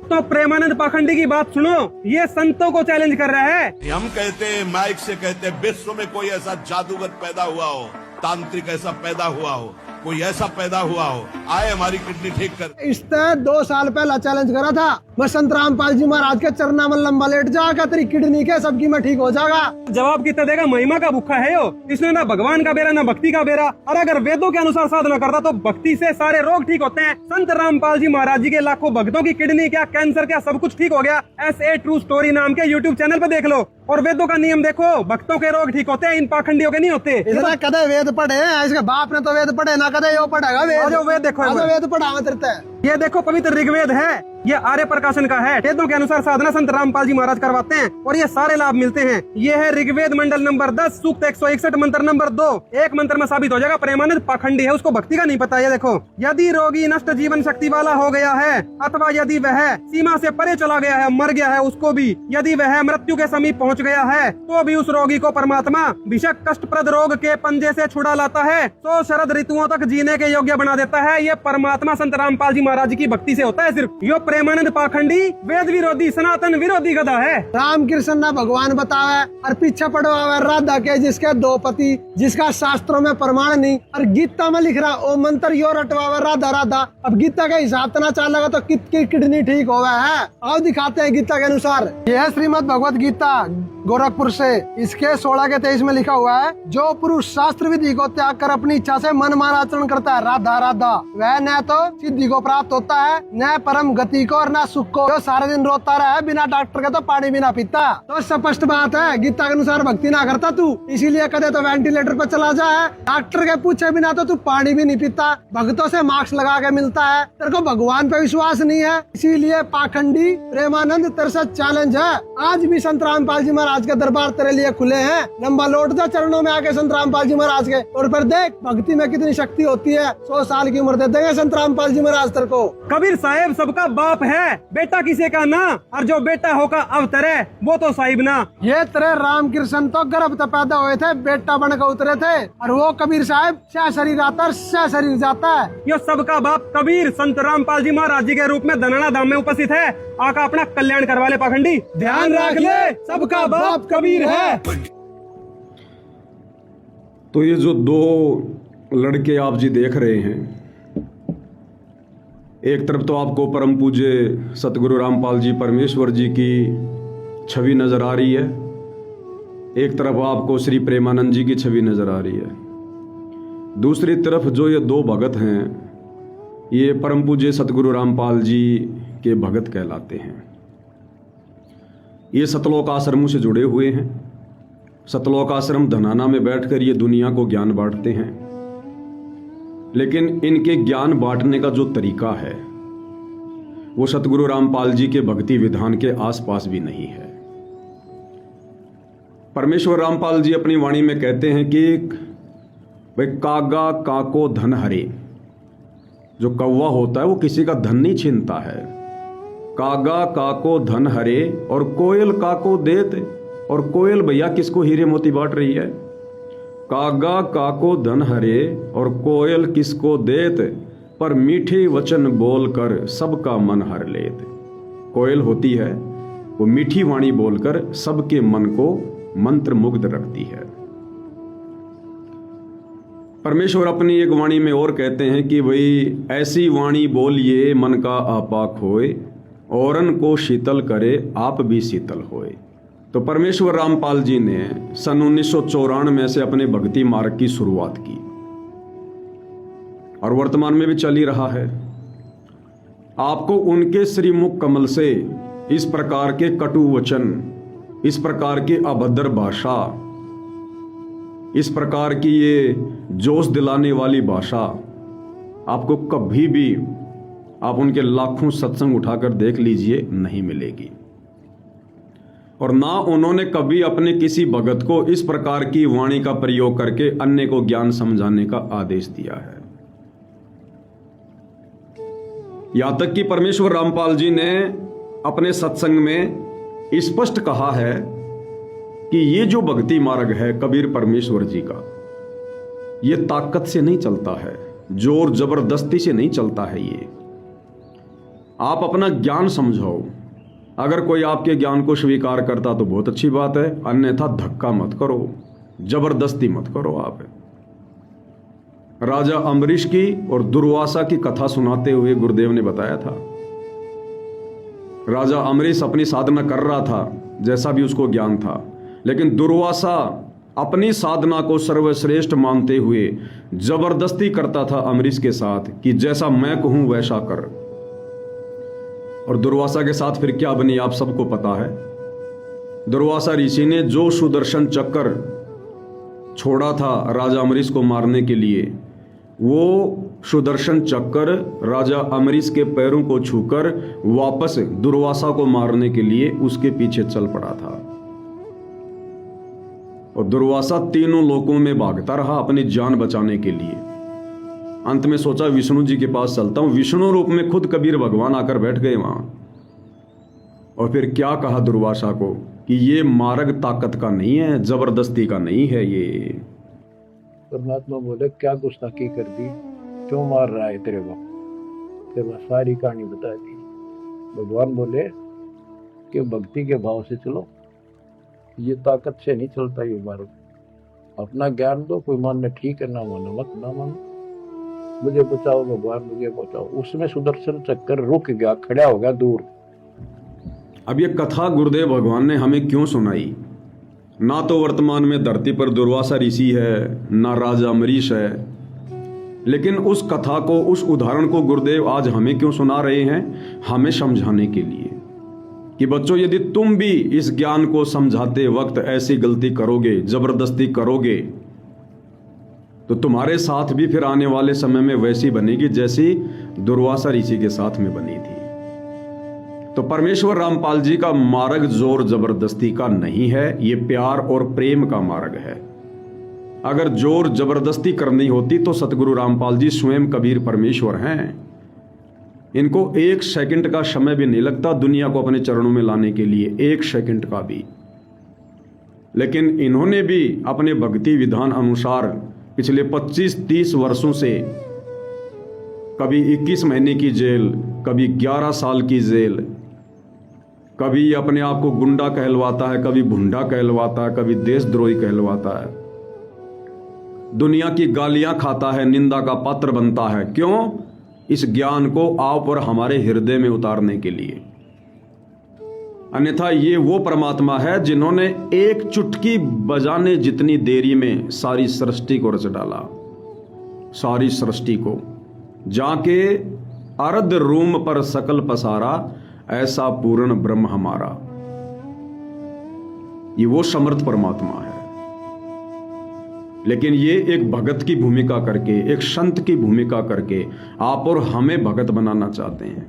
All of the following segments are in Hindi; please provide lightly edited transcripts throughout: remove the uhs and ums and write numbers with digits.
भक्तों, प्रेमानंद पाखंडी की बात सुनो, ये संतों को चैलेंज कर रहा है। हम कहते हैं, माइक से कहते हैं, विश्व में कोई ऐसा जादूगर पैदा हुआ हो, तांत्रिक ऐसा पैदा हुआ हो, कोई ऐसा पैदा हुआ हो, आए हमारी किडनी ठीक कर। इसने 2 साल पहला चैलेंज करा था, मैं संत रामपाल जी महाराज के चरणा में लंबा लेट जाएगा, तेरी किडनी के सबकी में ठीक हो जाएगा। जवाब कितना देगा? महिमा का भूखा है यो, इसने ना भगवान का बेरा ना भक्ति का बेरा। और अगर वेदों के अनुसार साधना करता तो भक्ति से सारे रोग ठीक होते हैं। संत रामपाल जी महाराज जी के लाखों भक्तों की किडनी क्या, कैंसर क्या, सब कुछ ठीक हो गया। SA ट्रू स्टोरी नाम के YouTube चैनल पे देख लो और वेदों का नियम देखो, भक्तों के रोग ठीक होते हैं, इन पाखंडियों के नहीं होते। इसने कदे वेद पढ़े हैं, इसके बाप ने तो वेद पढ़े ना, कदे यो पढ़ेगा वेद। वेद देखो, वेद पढ़ा ये देखो पवित्र ऋग्वेद है, ये आर्य प्रकाशन का है। वेदों के अनुसार साधना संत रामपाल जी महाराज करवाते हैं और ये सारे लाभ मिलते हैं। ये है ऋग्वेद मंडल नंबर 10 सूक्त 161 मंत्र नंबर 2। एक मंत्र में साबित हो जाएगा प्रेमानंद पाखंडी है, उसको भक्ति का नहीं पता। ये देखो, यदि रोगी नष्ट जीवन शक्ति वाला हो गया है अथवा यदि वह सीमा से परे चला गया है, मर गया है, उसको भी यदि वह मृत्यु के समीप पहुंच गया है तो भी उस रोगी को परमात्मा भीषक कष्टप्रद रोग के पंजे से छुड़ा लाता है, तो शरद ऋतुओं तक जीने के योग्य बना देता है। ये परमात्मा संत रामपाल जी महाराज की भक्ति से होता है सिर्फ। यो प्रेमानंद पाखंडी वेद विरोधी सनातन विरोधी गधा है। राम कृष्ण ना भगवान बतावे और पीछे पड़वावे राधा के, जिसके 2 पति, जिसका शास्त्रों में प्रमाण नहीं, और गीता में लिख रहा ओ मंत्र यो रटवावे राधा राधा। अब गीता के हिसाब से ना चलेगा तो कितनी किडनी ठीक होवे है। आओ दिखाते हैं गीता के अनुसार। यह है श्रीमद भगवत गीता गोरखपुर से, इसके 16 के 23 में लिखा हुआ है, जो पुरुष शास्त्र विधि को त्याग कर अपनी इच्छा से मन माना आचरण करता है राधा राधा, वह न तो सिद्धि को प्राप्त होता है, न परम गति को और न सुख को। जो सारे दिन रोता रहे बिना डॉक्टर के तो पानी भी ना पीता। तो स्पष्ट बात है, गीता के अनुसार भक्ति ना करता तू, इसीलिए कदे तो वेंटिलेटर पर चला जाए, डॉक्टर के पूछे बिना तो तू पानी भी नहीं पीता, भक्तों से मास्क लगा के मिलता है। तेरे को भगवान पे विश्वास नहीं है, इसीलिए पाखंडी प्रेमानंद तेरे से चैलेंज है। आज भी संत रामपाल जी महाराज के दरबार तेरे लिए खुले हैं, लंबा लौट जा चरणों में आके संत रामपाल जी महाराज के, और फिर देख भक्ति में कितनी शक्ति होती है। 100 साल की उम्र दे देंगे संत रामपाल जी महाराज तेरे को। कबीर साहेब सबका बाप है, बेटा किसी का ना, और जो बेटा होगा अब तेरे वो तो साहिब ना। ये तेरे राम कृष्ण तो गर्भ से पैदा हुए थे, बेटा बनकर उतरे थे, और वो कबीर साहब सह शरीर आता है, सह शरीर जाता है। ये सबका बाप कबीर संत रामपाल जी महाराज जी के रूप में धनाना धाम में उपस्थित है। आका अपना कल्याण करवा ले पाखंडी, ध्यान रख ले, सबका बाप कबीर है। तो ये जो 2 लड़के आप जी देख रहे हैं, एक तरफ तो आपको परम पूज्य सतगुरु रामपाल जी परमेश्वर जी की छवि नजर आ रही है, एक तरफ आपको श्री प्रेमानंद जी की छवि नजर आ रही है। दूसरी तरफ जो ये 2 भगत हैं, ये परम पूज्य सतगुरु रामपाल जी के भगत कहलाते हैं। ये सतलोक आश्रमों से जुड़े हुए हैं। सतलोक आश्रम धनाना में बैठकर ये दुनिया को ज्ञान बांटते हैं, लेकिन इनके ज्ञान बांटने का जो तरीका है वो सतगुरु रामपाल जी के भक्ति विधान के आसपास भी नहीं है। परमेश्वर रामपाल जी अपनी वाणी में कहते हैं कि भाई कागा काको धन हरे, जो कौवा होता है वो किसी का धन नहीं छीनता है। कागा काको धन हरे और कोयल काको देत, और कोयल भैया किसको हीरे मोती बांट रही है। कागा काको धन हरे और कोयल किसको देत, पर मीठे वचन बोलकर सबका मन हर लेत। कोयल होती है वो मीठी वाणी बोलकर सबके मन को मंत्र मुग्ध रखती है। परमेश्वर अपनी एक वाणी में और कहते हैं कि भाई ऐसी वाणी बोलिए मन का आपा खोए, औरन को शीतल करे आप भी शीतल होए। तो परमेश्वर रामपाल जी ने सन 1994 से अपने भक्ति मार्ग की शुरुआत की और वर्तमान में भी चल ही रहा है। आपको उनके श्रीमुख कमल से इस प्रकार के कटु वचन, इस प्रकार की अभद्र भाषा, इस प्रकार की ये जोश दिलाने वाली भाषा आपको कभी भी, आप उनके लाखों सत्संग उठाकर देख लीजिए, नहीं मिलेगी। और ना उन्होंने कभी अपने किसी भगत को इस प्रकार की वाणी का प्रयोग करके अन्य को ज्ञान समझाने का आदेश दिया है। यहां तक कि परमेश्वर रामपाल जी ने अपने सत्संग में स्पष्ट कहा है कि ये जो भक्ति मार्ग है कबीर परमेश्वर जी का, ये ताकत से नहीं चलता है, जोर जबरदस्ती से नहीं चलता है। आप अपना ज्ञान समझाओ। अगर कोई आपके ज्ञान को स्वीकार करता तो बहुत अच्छी बात है, अन्यथा धक्का मत करो, जबरदस्ती मत करो। आप राजा अम्बरीश की और दुर्वासा की कथा सुनाते हुए गुरुदेव ने बताया था, राजा अम्बरीश अपनी साधना कर रहा था जैसा भी उसको ज्ञान था, लेकिन दुर्वासा अपनी साधना को सर्वश्रेष्ठ मानते हुए जबरदस्ती करता था अम्बरीश के साथ कि जैसा मैं कहूं वैसा कर। और दुर्वासा के साथ फिर क्या बनी आप सबको पता है। दुर्वासा ऋषि ने जो सुदर्शन चक्र छोड़ा था राजा अम्बरीश को मारने के लिए, वो सुदर्शन चक्र राजा अम्बरीश के पैरों को छूकर वापस दुर्वासा को मारने के लिए उसके पीछे चल पड़ा था। और दुर्वासा तीनों लोकों में भागता रहा अपनी जान बचाने के लिए। अंत में सोचा विष्णु जी के पास चलता हूं। विष्णु रूप में खुद कबीर भगवान आकर बैठ गए वहां। और फिर क्या कहा दुर्वासा को कि ये मार्ग ताकत का नहीं है, जबरदस्ती का नहीं है। ये परमात्मा बोले क्या गुस्ताखी कर दी, क्यों मार रहा है तेरे को। फिर वह सारी कहानी बता दी। भगवान बोले कि भक्ति के भाव से चलो, ये ताकत से नहीं चलता ये मार्ग। अपना ज्ञान दो, कोई मानना ठीक है, ना मानो मत, ना मानो, मुझे बचाओ भगवान, मुझे बचाओ। उसमें सुदर्शन चक्कर रुक गया, खड़ा हो गया दूर। अब ये कथा गुरुदेव भगवान ने हमें क्यों सुनाई। ना तो वर्तमान में धरती पर दुर्वासा ऋषि है, ना राजा अम्बरीश है, लेकिन उस कथा को, उस उदाहरण को गुरुदेव आज हमें क्यों सुना रहे हैं। हमें समझाने के लिए कि बच्चों, यदि तुम भी इस ज्ञान को समझाते वक्त ऐसी गलती करोगे, जबरदस्ती करोगे, तो तुम्हारे साथ भी फिर आने वाले समय में वैसी बनेगी जैसी दुर्वासा ऋषि के साथ में बनी थी। तो परमेश्वर रामपाल जी का मार्ग जोर जबरदस्ती का नहीं है, ये प्यार और प्रेम का मार्ग है। अगर जोर जबरदस्ती करनी होती तो सतगुरु रामपाल जी स्वयं कबीर परमेश्वर हैं। इनको 1 सेकंड का समय भी नहीं लगता दुनिया को अपने चरणों में लाने के लिए, 1 सेकंड का भी। लेकिन इन्होंने भी अपने भक्ति विधान अनुसार पिछले 25-30 वर्षों से कभी 21 महीने की जेल, कभी 11 साल की जेल, कभी अपने आप को गुंडा कहलवाता है, कभी भुंडा कहलवाता है, कभी देशद्रोही कहलवाता है, दुनिया की गालियां खाता है, निंदा का पात्र बनता है। क्यों? इस ज्ञान को आप और हमारे हृदय में उतारने के लिए। अन्यथा ये वो परमात्मा है जिन्होंने एक चुटकी बजाने जितनी देरी में सारी सृष्टि को रच डाला, सारी सृष्टि को। जाके अर्ध रूम पर सकल पसारा, ऐसा पूर्ण ब्रह्म हमारा। ये वो समर्थ परमात्मा है। लेकिन ये एक भगत की भूमिका करके, एक संत की भूमिका करके आप और हमें भगत बनाना चाहते हैं,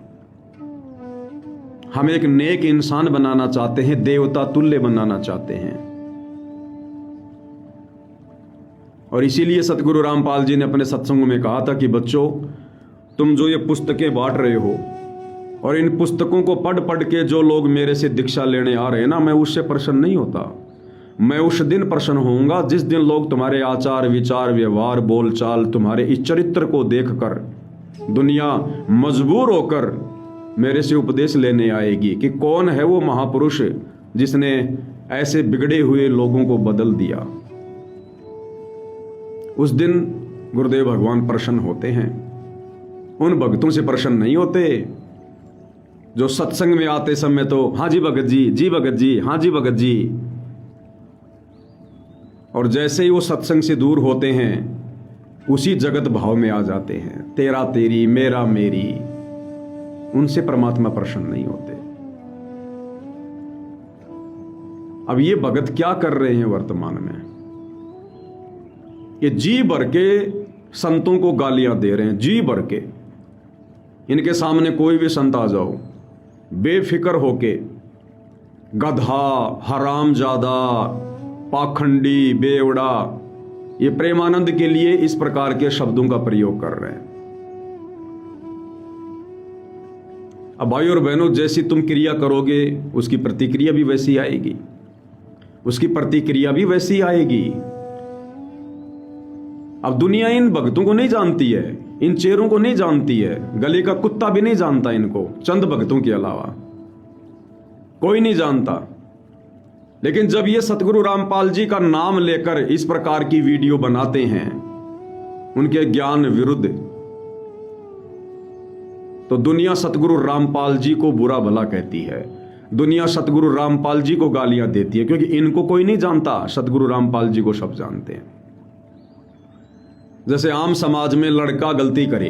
हमें एक नेक इंसान बनाना चाहते हैं, देवता तुल्य बनाना चाहते हैं। और इसीलिए सतगुरु रामपाल जी ने अपने सत्संग में कहा था कि बच्चों, तुम जो ये पुस्तकें बांट रहे हो और इन पुस्तकों को पढ़ पढ़ के जो लोग मेरे से दीक्षा लेने आ रहे हैं ना, मैं उससे प्रसन्न नहीं होता। मैं उस दिन प्रसन्न होऊंगा जिस दिन लोग तुम्हारे आचार विचार व्यवहार बोलचाल, तुम्हारे इस चरित्र को देखकर दुनिया मजबूर होकर मेरे से उपदेश लेने आएगी कि कौन है वो महापुरुष जिसने ऐसे बिगड़े हुए लोगों को बदल दिया। उस दिन गुरुदेव भगवान प्रसन्न होते हैं। उन भक्तों से प्रसन्न नहीं होते जो सत्संग में आते समय तो हाँ जी भगत जी, जी भगत जी, हाँ जी भगत जी, और जैसे ही वो सत्संग से दूर होते हैं उसी जगत भाव में आ जाते हैं, तेरा तेरी, मेरा मेरी। उनसे परमात्मा प्रसन्न नहीं होते। अब ये भगत क्या कर रहे हैं वर्तमान में? ये जी भर के संतों को गालियां दे रहे हैं, जी भर के। इनके सामने कोई भी संत आ जाओ, बेफिक्र होके गधा, हरामजादा, पाखंडी, बेवड़ा, ये प्रेमानंद के लिए इस प्रकार के शब्दों का प्रयोग कर रहे हैं। अब भाई और बहनों, जैसी तुम क्रिया करोगे उसकी प्रतिक्रिया भी वैसी आएगी, उसकी प्रतिक्रिया भी वैसी आएगी। अब दुनिया इन भक्तों को नहीं जानती है, इन चेहरों को नहीं जानती है, गली का कुत्ता भी नहीं जानता इनको, चंद भक्तों के अलावा कोई नहीं जानता। लेकिन जब ये सतगुरु रामपाल जी का नाम लेकर इस प्रकार की वीडियो बनाते हैं उनके ज्ञान विरुद्ध, तो दुनिया सतगुरु रामपाल जी को बुरा भला कहती है, दुनिया सतगुरु रामपाल जी को गालियां देती है, क्योंकि इनको कोई नहीं जानता, सतगुरु रामपाल जी को सब जानते हैं। जैसे आम समाज में लड़का गलती करे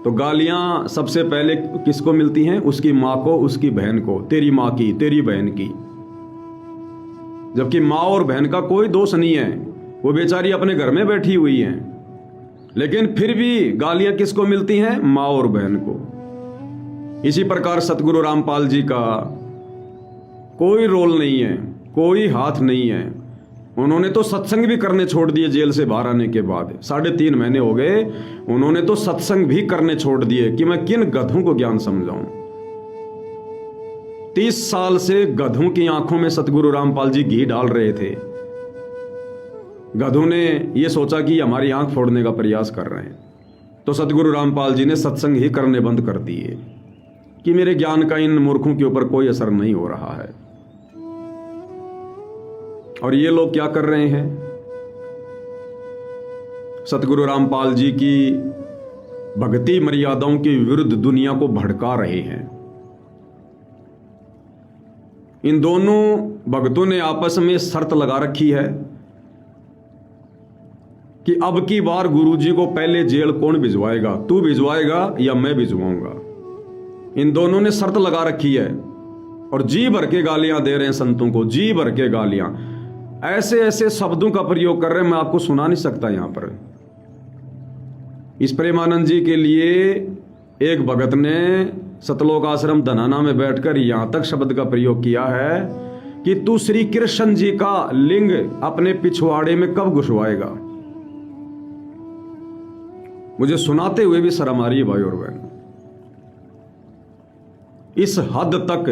तो गालियां सबसे पहले किसको मिलती हैं? उसकी मां को, उसकी बहन को, तेरी मां की, तेरी बहन की। जबकि मां और बहन का कोई दोष नहीं है, वो बेचारी अपने घर में बैठी हुई हैं, लेकिन फिर भी गालियां किसको मिलती हैं? मां और बहन को। इसी प्रकार सतगुरु रामपाल जी का कोई रोल नहीं है, कोई हाथ नहीं है। उन्होंने तो सत्संग भी करने छोड़ दिए जेल से बाहर आने के बाद, 3.5 महीने हो गए, उन्होंने तो सत्संग भी करने छोड़ दिए कि मैं किन गधों को ज्ञान समझाऊं। 30 साल से गधों की आंखों में सतगुरु रामपाल जी घी डाल रहे थे। गधों ने यह सोचा कि हमारी आंख फोड़ने का प्रयास कर रहे हैं, तो सतगुरु रामपाल जी ने सत्संग ही करने बंद कर दिए कि मेरे ज्ञान का इन मूर्खों के ऊपर कोई असर नहीं हो रहा है। और ये लोग क्या कर रहे हैं? सतगुरु रामपाल जी की भक्ति मर्यादाओं के विरुद्ध दुनिया को भड़का रहे हैं। इन दोनों भक्तों ने आपस में शर्त लगा रखी है कि अब की बार गुरुजी को पहले जेल कौन भिजवाएगा, तू भिजवाएगा या मैं भिजवाऊंगा। इन दोनों ने शर्त लगा रखी है और जी भर के गालियां दे रहे हैं संतों को, जी भर के गालियां, ऐसे ऐसे शब्दों का प्रयोग कर रहे हैं, मैं आपको सुना नहीं सकता यहां पर। इस प्रेमानंद जी के लिए एक भगत ने सतलोक आश्रम धनाना में बैठकर यहां तक शब्द का प्रयोग किया है कि तू श्री कृष्ण जी का लिंग अपने पिछवाड़े में कब घुसवाएगा। मुझे सुनाते हुए भी शर्म आ रही है भाई और बहन। इस हद तक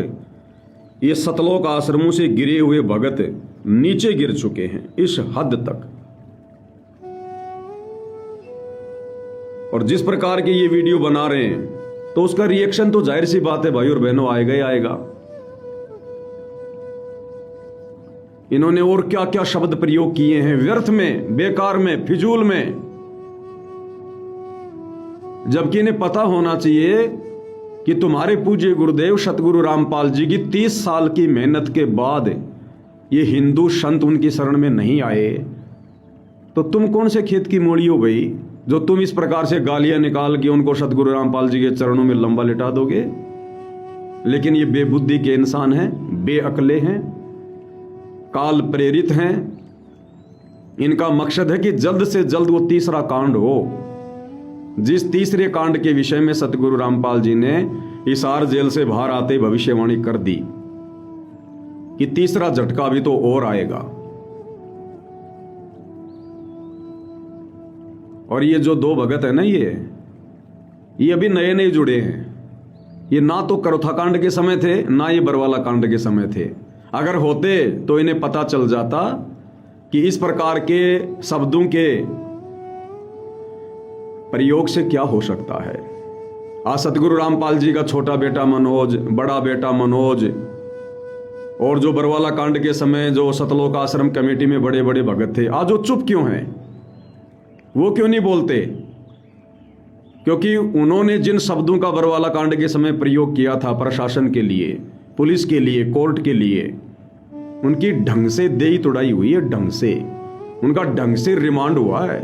ये सतलोक आश्रमों से गिरे हुए भगत नीचे गिर चुके हैं, इस हद तक। और जिस प्रकार के ये वीडियो बना रहे हैं तो उसका रिएक्शन तो जाहिर सी बात है भाई और बहनों आएगा ही आएगा। इन्होंने और क्या क्या शब्द प्रयोग किए हैं व्यर्थ में, बेकार में, फिजूल में, जबकि इन्हें पता होना चाहिए कि तुम्हारे पूज्य गुरुदेव सतगुरु रामपाल जी की 30 साल की मेहनत के बाद ये हिंदू संत उनकी शरण में नहीं आए, तो तुम कौन से खेत की मोड़ी हो भाई जो तुम इस प्रकार से गालियां निकाल के उनको सतगुरु रामपाल जी के चरणों में लंबा लिटा दोगे। लेकिन ये बेबुद्धि के इंसान हैं, बेअकले हैं, काल प्रेरित हैं। इनका मकसद है कि जल्द से जल्द वो तीसरा कांड हो, जिस तीसरे कांड के विषय में सतगुरु रामपाल जी ने हिसार जेल से बाहर आते भविष्यवाणी कर दी कि तीसरा झटका भी तो और आएगा। और ये जो 2 भगत है ना, ये अभी नए नए जुड़े हैं। ये ना तो करोथा कांड के समय थे, ना ये बरवाला कांड के समय थे। अगर होते तो इन्हें पता चल जाता कि इस प्रकार के शब्दों के प्रयोग से क्या हो सकता है। आज सतगुरु रामपाल जी का छोटा बेटा मनोज, बड़ा बेटा मनोज, और जो बरवाला कांड के समय जो सतलोक आश्रम कमेटी में बड़े बड़े भगत थे, आज वो चुप क्यों हैं? वो क्यों नहीं बोलते? क्योंकि उन्होंने जिन शब्दों का बरवाला कांड के समय प्रयोग किया था प्रशासन के लिए, पुलिस के लिए, कोर्ट के लिए, उनकी ढंग से देही तुड़ाई हुई है, ढंग से उनका ढंग से रिमांड हुआ है।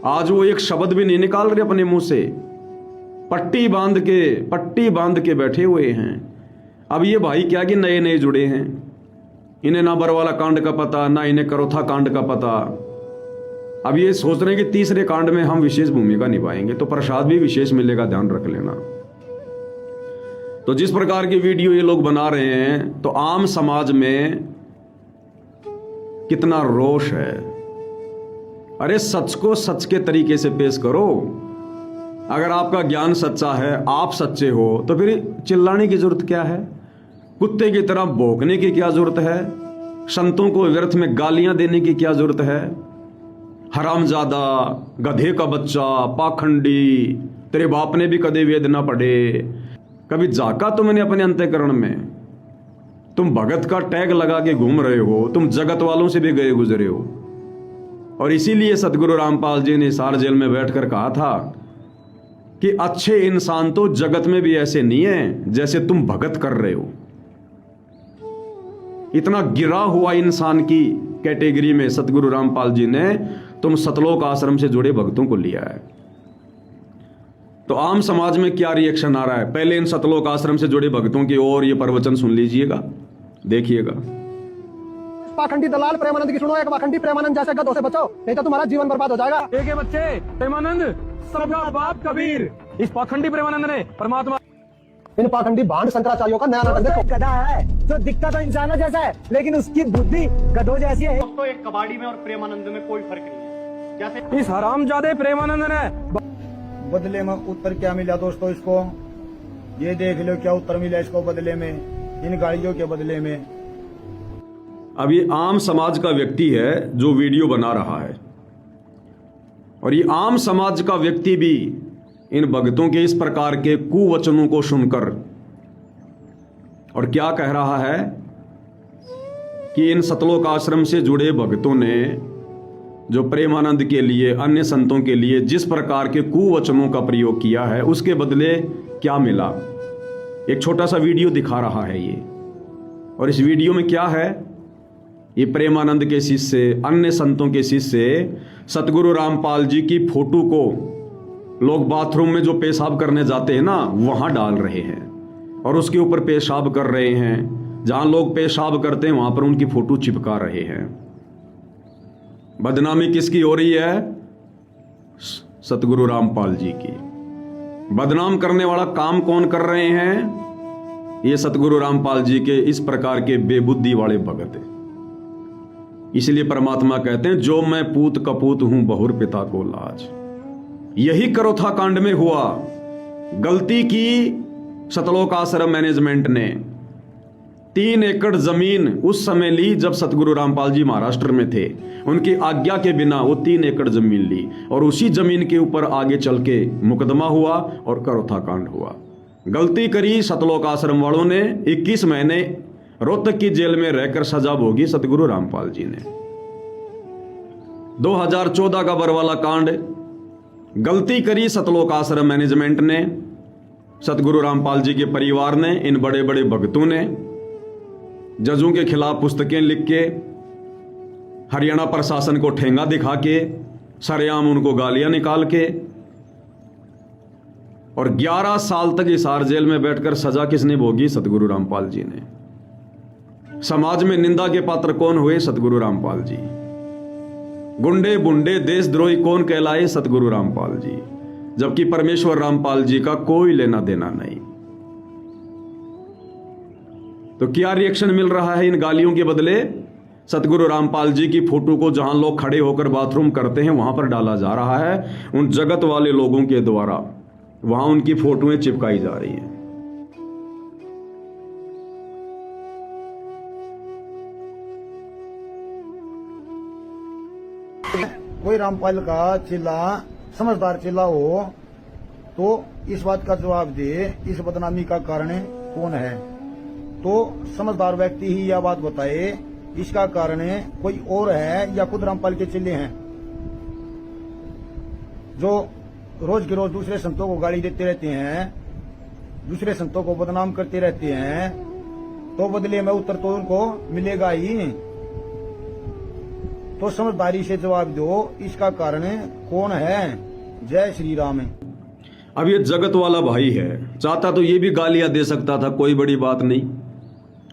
आज वो एक शब्द भी नहीं निकाल रहे अपने मुंह से, पट्टी बांध के बैठे हुए हैं। अब ये भाई क्या कि नए नए जुड़े हैं, इन्हें ना बरवाला कांड का पता, ना इन्हें करोथा कांड का पता। अब ये सोच रहे हैं कि तीसरे कांड में हम विशेष भूमिका निभाएंगे तो प्रसाद भी विशेष मिलेगा, ध्यान रख लेना। तो जिस प्रकार की वीडियो ये लोग बना रहे हैं, तो आम समाज में कितना रोष है। अरे सच को सच के तरीके से पेश करो। अगर आपका ज्ञान सच्चा है, आप सच्चे हो, तो फिर चिल्लाने की जरूरत क्या है? कुत्ते की तरह भौंकने की क्या जरूरत है? संतों को व्यर्थ में गालियां देने की क्या जरूरत है? हरामजादा, गधे का बच्चा, पाखंडी, तेरे बाप ने भी कदे वेद ना पढ़े, कभी झाका तुमने अपने अंतःकरण में? तुम भगत का टैग लगा के घूम रहे हो, तुम जगत वालों से भी गए गुजरे हो। और इसीलिए सतगुरु रामपाल जी ने हिसार जेल में बैठकर कहा था कि अच्छे इंसान तो जगत में भी ऐसे नहीं है जैसे तुम भगत कर रहे हो। इतना गिरा हुआ इंसान की कैटेगरी में सतगुरु रामपाल जी ने तुम सतलोक आश्रम से जुड़े भक्तों को लिया है। तो आम समाज में क्या रिएक्शन आ रहा है, पहले इन सतलोक आश्रम से जुड़े भक्तों की और ये प्रवचन सुन लीजिएगा, देखिएगा। पाखंडी दलाल प्रेमानंद की सुनो, एक पाखंडी प्रेमानंद जैसे गधों से बचो, नहीं तो तुम्हारा जीवन बर्बाद हो जाएगा। एक बच्चे प्रेमानंद, सबका बाप कबीर। इस पाखंडी प्रेमानंद ने परमात्मा इन पाखंडी भांड शंकराचार्यों का नया नाटक देखो। गधा है जो दिखता तो इंसानों जैसा है, लेकिन उसकी बुद्धि गधों जैसी है। दोस्तों, एक कबाड़ी में और प्रेमानंद में कोई फर्क नहीं है। जैसे इस हरामजादे प्रेमानंद ने बदले में उत्तर क्या मिला दोस्तों इसको, ये देख लो क्या उत्तर मिला इसको बदले में, इन गाड़ियों के बदले में। अब ये आम समाज का व्यक्ति है जो वीडियो बना रहा है, और ये आम समाज का व्यक्ति भी इन भक्तों के इस प्रकार के कुवचनों को सुनकर और क्या कह रहा है कि इन सतलोक आश्रम से जुड़े भक्तों ने जो प्रेमानंद के लिए, अन्य संतों के लिए जिस प्रकार के कुवचनों का प्रयोग किया है, उसके बदले क्या मिला। एक छोटा सा वीडियो दिखा रहा है ये, और इस वीडियो में क्या है, ये प्रेमानंद के शिष्य, अन्य संतों के शिष्य सतगुरु रामपाल जी की फोटो को लोग बाथरूम में जो पेशाब करने जाते हैं ना, वहां डाल रहे हैं और उसके ऊपर पेशाब कर रहे हैं। जहां लोग पेशाब करते हैं वहां पर उनकी फोटो चिपका रहे हैं। बदनामी किसकी हो रही है? सतगुरु रामपाल जी की। बदनाम करने वाला काम कौन कर रहे हैं? ये सतगुरु रामपाल जी के इस प्रकार के बेबुद्धि वाले भगत हैं। इसलिए परमात्मा कहते हैं, जो मैं पूत कपूत हूं बहुर पिता को लाज। यही करोथा कांड में हुआ। गलती की सतलोक आश्रम मैनेजमेंट ने 3 एकड़ जमीन उस समय ली जब सतगुरु रामपाल जी महाराष्ट्र में थे। उनकी आज्ञा के बिना वो 3 एकड़ जमीन ली और उसी जमीन के ऊपर आगे चल के मुकदमा हुआ और करोथा कांड हुआ। गलती करी सतलोक आश्रम वालों ने। 21 महीने रोहतक की जेल में रहकर सजा भोगी सतगुरु रामपाल जी ने। 2014 का बरवाला कांड, गलती करी सतलोक आश्रम मैनेजमेंट ने, सतगुरु रामपाल जी के परिवार ने, इन बड़े बड़े भक्तों ने जजों के खिलाफ पुस्तकें लिख के, हरियाणा प्रशासन को ठेंगा दिखा के, सरेआम उनको गालियां निकाल के, और 11 साल तक हिसार जेल में बैठकर सजा किसने भोगी? सतगुरु रामपाल जी ने। समाज में निंदा के पात्र कौन हुए? सतगुरु रामपाल जी। गुंडे बुंडे देशद्रोही कौन कहलाए? सतगुरु रामपाल जी। जबकि परमेश्वर रामपाल जी का कोई लेना देना नहीं। तो क्या रिएक्शन मिल रहा है इन गालियों के बदले? सतगुरु रामपाल जी की फोटो को जहां लोग खड़े होकर बाथरूम करते हैं वहां पर डाला जा रहा है। उन जगत वाले लोगों के द्वारा वहां उनकी फोटोएं चिपकाई जा रही हैं। कोई रामपाल का चिल्ला, समझदार चिल्ला हो तो इस बात का जवाब दे, इस बदनामी का कारण कौन है? तो समझदार व्यक्ति ही यह बात बताए, इसका कारण कोई और है या खुद रामपाल के चिल्ले हैं जो रोज के रोज दूसरे संतों को गाली देते रहते हैं, दूसरे संतों को बदनाम करते रहते हैं, तो बदले में उत्तर तो उनको मिलेगा ही। तो समझदारी से जवाब दो, इसका कारण कौन है? जय श्री राम। अब ये जगत वाला भाई है, चाहता तो ये भी गालियां दे सकता था, कोई बड़ी बात नहीं।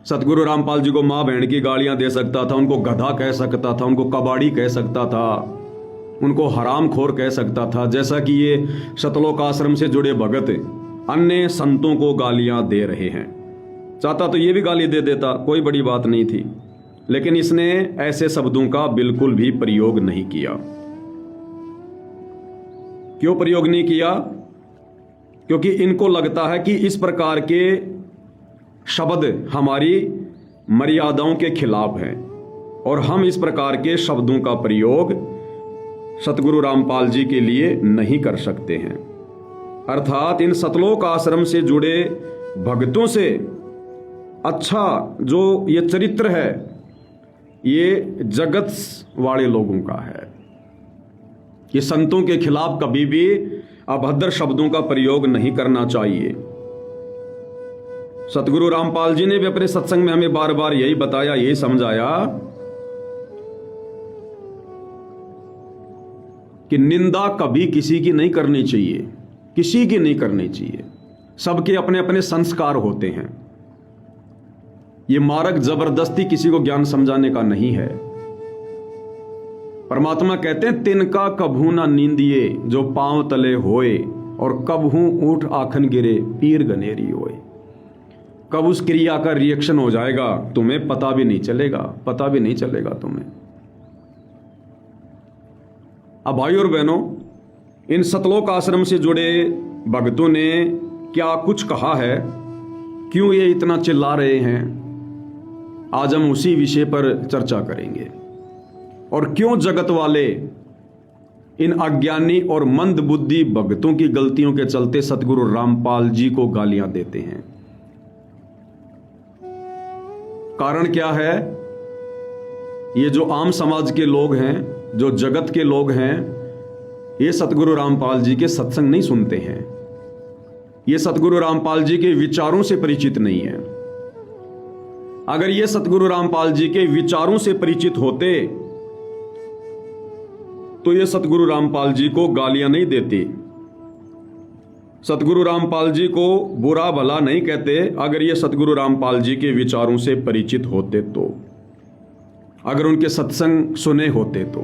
सतगुरु रामपाल जी को मां बहन की गालियां दे सकता था, उनको गधा कह सकता था, उनको कबाड़ी कह सकता था, उनको हरामखोर कह सकता था, जैसा कि ये सतलोक आश्रम से जुड़े भगत अन्य संतों को गालियां दे रहे हैं। चाहता तो ये भी गाली दे देता, कोई बड़ी बात नहीं थी। लेकिन इसने ऐसे शब्दों का बिल्कुल भी प्रयोग नहीं किया। क्यों प्रयोग नहीं किया? क्योंकि इनको लगता है कि इस प्रकार के शब्द हमारी मर्यादाओं के खिलाफ हैं और हम इस प्रकार के शब्दों का प्रयोग सतगुरु रामपाल जी के लिए नहीं कर सकते हैं। अर्थात इन सतलोक आश्रम से जुड़े भक्तों से अच्छा जो ये चरित्र है ये जगत वाले लोगों का है। ये संतों के खिलाफ कभी भी अभद्र शब्दों का प्रयोग नहीं करना चाहिए। सतगुरु रामपाल जी ने भी अपने सत्संग में हमें बार बार यही बताया, यही समझाया कि निंदा कभी किसी की नहीं करनी चाहिए, किसी की नहीं करनी चाहिए। सबके अपने अपने संस्कार होते हैं। ये मार्ग जबरदस्ती किसी को ज्ञान समझाने का नहीं है। परमात्मा कहते हैं तिनका कभू ना नींदिए जो पांव तले होए, और कबहू ऊठ आखन गिरे पीर गनेरी होए। कब उस क्रिया का रिएक्शन हो जाएगा तुम्हें पता भी नहीं चलेगा, पता भी नहीं चलेगा तुम्हें। अब भाई और बहनों, इन सतलोक आश्रम से जुड़े भक्तों ने क्या कुछ कहा है, क्यों ये इतना चिल्ला रहे हैं, आज हम उसी विषय पर चर्चा करेंगे। और क्यों जगत वाले इन अज्ञानी और मंद बुद्धि भक्तों की गलतियों के चलते सतगुरु रामपाल जी को गालियां देते हैं। कारण क्या है? ये जो आम समाज के लोग हैं, जो जगत के लोग हैं, ये सतगुरु रामपाल जी के सत्संग नहीं सुनते हैं। ये सतगुरु रामपाल जी के विचारों से परिचित नहीं है। अगर ये सतगुरु रामपाल जी के विचारों से परिचित होते तो ये सतगुरु रामपाल जी को गालियां नहीं देते, सतगुरु रामपाल जी को बुरा भला नहीं कहते। अगर ये सतगुरु रामपाल जी के विचारों से परिचित होते तो, अगर उनके सत्संग सुने होते तो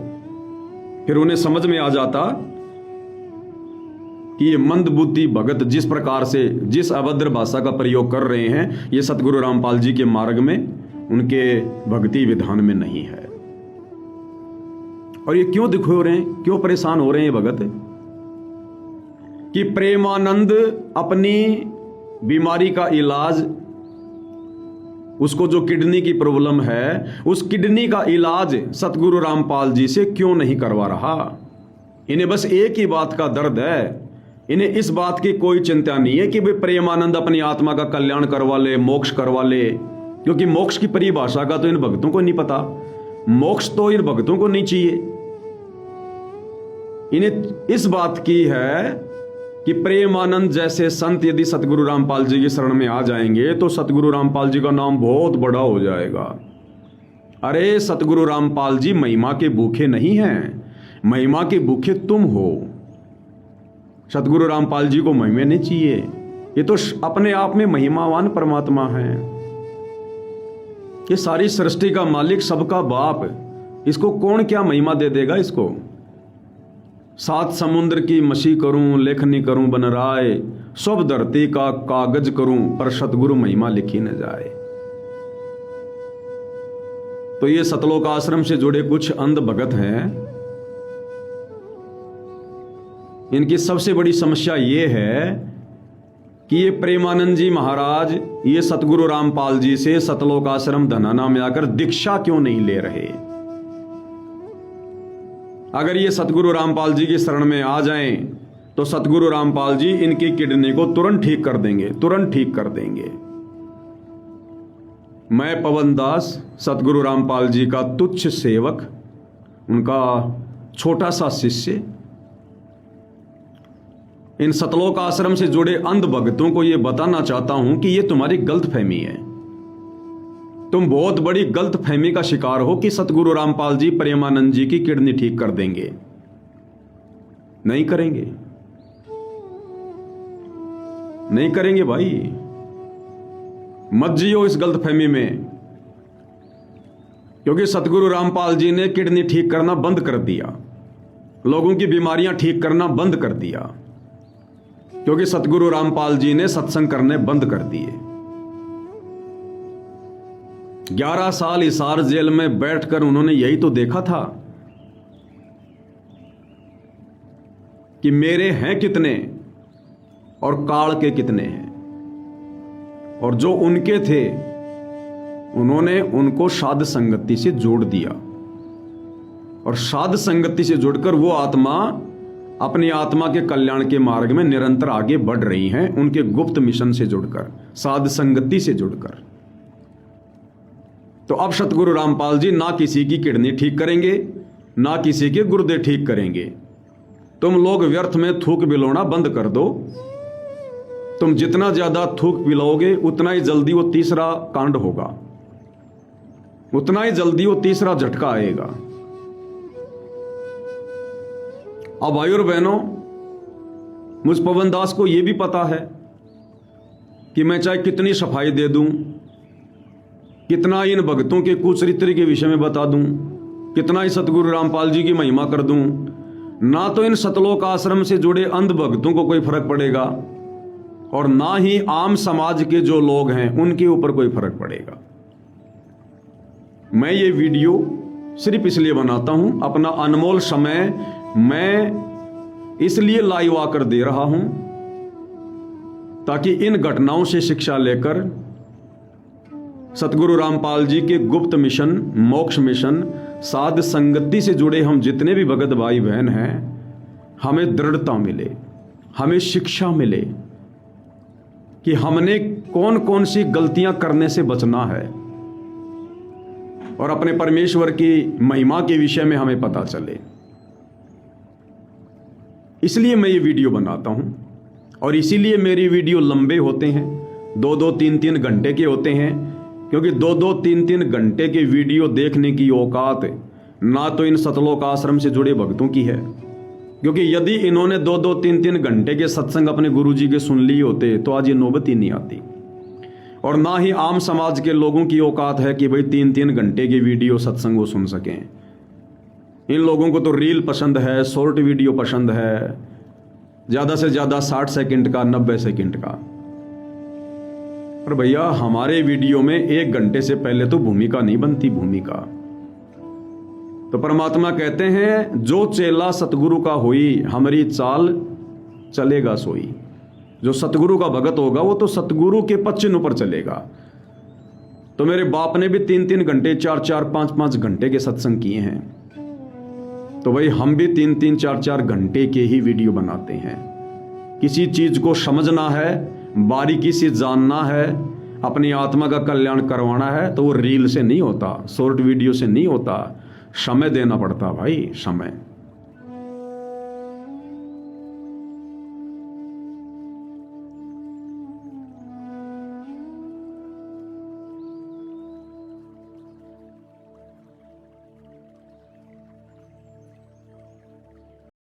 फिर उन्हें समझ में आ जाता कि ये मंद बुद्धि भगत जिस प्रकार से, जिस अभद्र भाषा का प्रयोग कर रहे हैं, ये सतगुरु रामपाल जी के मार्ग में, उनके भक्ति विधान में नहीं है। और ये क्यों दुखी हो रहे हैं, क्यों परेशान हो रहे हैं भगत? कि प्रेमानंद अपनी बीमारी का इलाज, उसको जो किडनी की प्रॉब्लम है, उस किडनी का इलाज सतगुरु रामपाल जी से क्यों नहीं करवा रहा? इन्हें बस एक ही बात का दर्द है, इन्हें इस बात की कोई चिंता नहीं है कि वे प्रेमानंद अपनी आत्मा का कल्याण करवा ले, मोक्ष करवा ले। क्योंकि मोक्ष की परिभाषा का तो इन भक्तों को नहीं पता, मोक्ष तो इन भक्तों को नहीं चाहिए। इन्हें इस बात की है कि प्रेमानंद जैसे संत यदि सतगुरु रामपाल जी की शरण में आ जाएंगे तो सतगुरु रामपाल जी का नाम बहुत बड़ा हो जाएगा। अरे सतगुरु रामपाल जी महिमा के भूखे नहीं हैं, महिमा के भूखे तुम हो। सतगुरु रामपाल जी को महिमा नहीं चाहिए, ये तो अपने आप में महिमावान परमात्मा है। ये सारी सृष्टि का मालिक, सबका बाप, इसको कौन क्या महिमा दे देगा? इसको सात समुद्र की मसी करूं, लेखनी करूं बन राय, सब धरती का कागज करूं, पर सतगुरु महिमा लिखी न जाए। तो ये सतलोक आश्रम से जुड़े कुछ अंध भगत हैं, इनकी सबसे बड़ी समस्या ये है कि ये प्रेमानंद जी महाराज ये सतगुरु रामपाल जी से सतलोक आश्रम धनाना में आकर दीक्षा क्यों नहीं ले रहे? अगर ये सतगुरु रामपाल जी की शरण में आ जाएं तो सतगुरु रामपाल जी इनकी किडनी को तुरंत ठीक कर देंगे, तुरंत ठीक कर देंगे। मैं पवन दास, सतगुरु रामपाल जी का तुच्छ सेवक, उनका छोटा सा शिष्य, इन सतलोक आश्रम से जुड़े अंध भक्तों को यह बताना चाहता हूं कि यह तुम्हारी गलतफहमी है। तुम बहुत बड़ी गलतफहमी का शिकार हो कि सतगुरु रामपाल जी प्रेमानंद जी की किडनी ठीक कर देंगे। नहीं करेंगे, नहीं करेंगे भाई। मत जियो इस गलतफहमी में, क्योंकि सतगुरु रामपाल जी ने किडनी ठीक करना बंद कर दिया, लोगों की बीमारियां ठीक करना बंद कर दिया, क्योंकि सतगुरु रामपाल जी ने सत्संग करने बंद कर दिए। 11 साल हिसार जेल में बैठकर उन्होंने यही तो देखा था कि मेरे हैं कितने और काल के कितने हैं, और जो उनके थे उन्होंने उनको साध संगति से जोड़ दिया। और साध संगति से जुड़कर वो आत्मा अपनी आत्मा के कल्याण के मार्ग में निरंतर आगे बढ़ रही हैं, उनके गुप्त मिशन से जुड़कर, साध संगति से जुड़कर। तो अब सतगुरु रामपाल जी ना किसी की किडनी ठीक करेंगे, ना किसी के गुर्दे ठीक करेंगे। तुम लोग व्यर्थ में थूक बिलोना बंद कर दो। तुम जितना ज्यादा थूक पिलाओगे उतना ही जल्दी वो तीसरा कांड होगा, उतना ही जल्दी वो तीसरा झटका आएगा। अब भाई और बहनों, मुझ पवन दास को यह भी पता है कि मैं चाहे कितनी सफाई दे दूं, कितना इन भक्तों के कुचरित्र के विषय में बता दूं, कितना ही सतगुरु रामपाल जी की महिमा कर दूं, ना तो इन सतलोक आश्रम से जुड़े अंध भक्तों को कोई फर्क पड़ेगा और ना ही आम समाज के जो लोग हैं उनके ऊपर कोई फर्क पड़ेगा। मैं ये वीडियो सिर्फ इसलिए बनाता हूं, अपना अनमोल समय मैं इसलिए लाइव आकर दे रहा हूं ताकि इन घटनाओं से शिक्षा लेकर सतगुरु रामपाल जी के गुप्त मिशन, मोक्ष मिशन, साध संगति से जुड़े हम जितने भी भगत भाई बहन हैं, हमें दृढ़ता मिले, हमें शिक्षा मिले कि हमने कौन कौन सी गलतियां करने से बचना है और अपने परमेश्वर की महिमा के विषय में हमें पता चले। इसलिए मैं ये वीडियो बनाता हूं और इसीलिए मेरी वीडियो लंबे होते हैं, 2-2, 3-3 घंटे के होते हैं, क्योंकि 2-2, 3-3 घंटे के वीडियो देखने की औकात ना तो इन सतलोक आश्रम से जुड़े भक्तों की है, क्योंकि यदि इन्होंने 2-2, 3-3 घंटे के सत्संग अपने गुरुजी के सुन लिए होते तो आज ये नौबत ही नहीं आती। और ना ही आम समाज के लोगों की औकात है कि भाई 3-3 घंटे के वीडियो सत्संग वो सुन सकें। इन लोगों को तो रील पसंद है, शॉर्ट वीडियो पसंद है, ज्यादा से ज्यादा 60 सेकंड का, 90 सेकंड का। पर भैया हमारे वीडियो में 1 घंटे से पहले तो भूमिका नहीं बनती, भूमिका तो परमात्मा कहते हैं जो चेला सतगुरु का हुई हमारी चाल चलेगा सोई। जो सतगुरु का भगत होगा वो तो सतगुरु के पद चिन्ह पर चलेगा। तो मेरे बाप ने भी 3-3 घंटे, 4-4, 5-5 घंटे के सत्संग किए हैं, तो भाई हम भी 3-3, 4-4 घंटे के ही वीडियो बनाते हैं। किसी चीज को समझना है, बारीकी से जानना है, अपनी आत्मा का कल्याण करवाना है तो वो रील से नहीं होता, शॉर्ट वीडियो से नहीं होता, समय देना पड़ता भाई, समय।